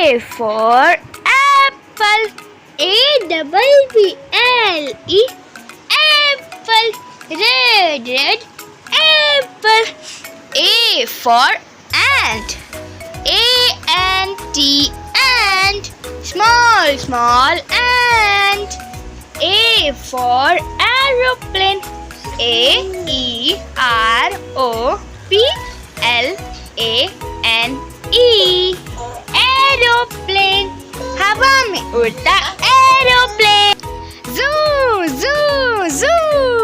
for apple. A-double-B-L-E. Apple. Red, red apple. A for ant. A-N-T, ant. Small, small ant. A for aeroplane. A-E-R-O-P-L-A-N-E. Aeroplane, हवा में उड़ता aeroplane. Zoo, zoo, zoo.